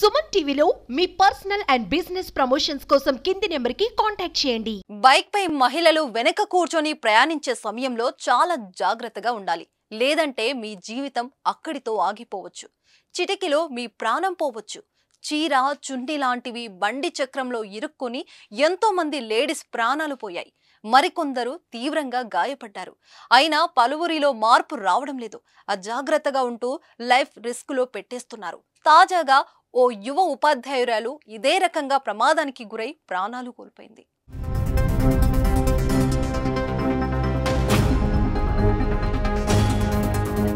సుమన్ టీవీలో మీ personal and business promotions కోసం కింది నెంబర్కి కాంటాక్ట్ చేయండి. బైక్ పై మహిళలు వెనక కూర్చొని ప్రయాణించే సమయంలో చాలా జాగ్రత్తగా ఉండాలి. లేదంటే మీ జీవితం అక్కడితో ఆగిపోవచ్చు. చిటికిలో మీ ప్రాణం పోవచ్చు. చీర, చుండి లాంటివి బండి చక్రంలో ఇరుక్కుని ఎంతో మంది లేడీస్ ప్రాణాలు పోయాయి. మరికొందరు తీవ్రంగా గాయపడ్డారు. అయినా పలువురిలో మార్పు రావడం లేదు. అజాగ్రత్తగా ఉంటూ లైఫ్ రిస్క్ లో పెట్టేస్తున్నారు. తాజాగా ఓ యువ ఉపాధ్యాయురాలు ఇదే రకంగా ప్రమాదానికి గురై ప్రాణాలు కోల్పోయింది.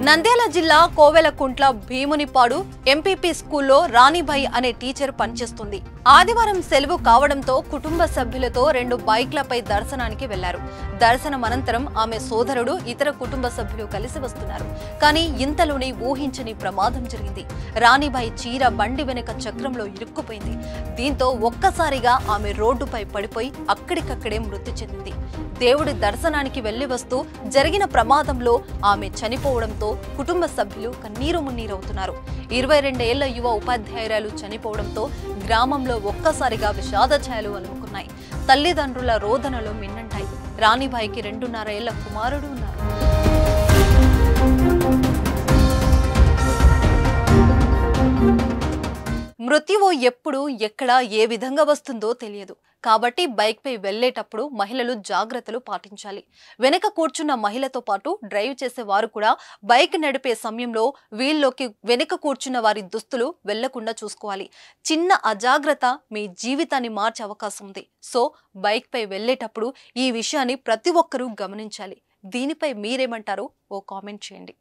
నంద్యాల జిల్లా కోవెలకుంట్ల భీమునిపాడు ఎంపీపీ స్కూల్లో రాణిబాయి అనే టీచర్ పనిచేస్తుంది. ఆదివారం సెలవు కావడంతో కుటుంబ సభ్యులతో 2 బైక్లపై దర్శనానికి వెళ్లారు. దర్శనం అనంతరం ఆమె సోదరుడు, ఇతర కుటుంబ సభ్యులు కలిసి వస్తున్నారు. కానీ ఇంతలోనే ఊహించని ప్రమాదం జరిగింది. రాణిబాయి చీర బండి వెనుక చక్రంలో ఇరుక్కుపోయింది. దీంతో ఒక్కసారిగా ఆమె రోడ్డుపై పడిపోయి అక్కడికక్కడే మృతి చెందింది. దేవుడి దర్శనానికి వెళ్లి వస్తూ జరిగిన ప్రమాదంలో ఆమె చనిపోవడంతో కుటుంబ సభ్యులు కన్నీరు మున్నీరవుతున్నారు. 22 ఏళ్ల యువ ఉపాధ్యాయురాలు చనిపోవడంతో గ్రామంలో ఒక్కసారిగా విషాద ఛాయలు అలుముకున్నాయి. తల్లిదండ్రుల రోదనలు మిన్నంటాయి. రాణిబాయికి 2.5 ఏళ్ల కుమారుడు ఉన్నారు. మృత్యువు ఎప్పుడు, ఎక్కడ, ఏ విధంగా వస్తుందో తెలియదు. కాబట్టి బైక్ పై వెళ్లేటప్పుడు మహిళలు జాగ్రత్తలు పాటించాలి. వెనక కూర్చున్న మహిళతో పాటు డ్రైవ్ చేసే వారు కూడా బైక్ నడిపే సమయంలో వీల్లోకి వెనక కూర్చున్న వారి దుస్తులు వెళ్లకుండా చూసుకోవాలి. చిన్న అజాగ్రత్త మీ జీవితాన్ని మార్చే అవకాశం ఉంది. సో బైక్ పై వెళ్లేటప్పుడు ఈ విషయాన్ని ప్రతి ఒక్కరూ గమనించాలి. దీనిపై మీరేమంటారో ఓ కామెంట్ చేయండి.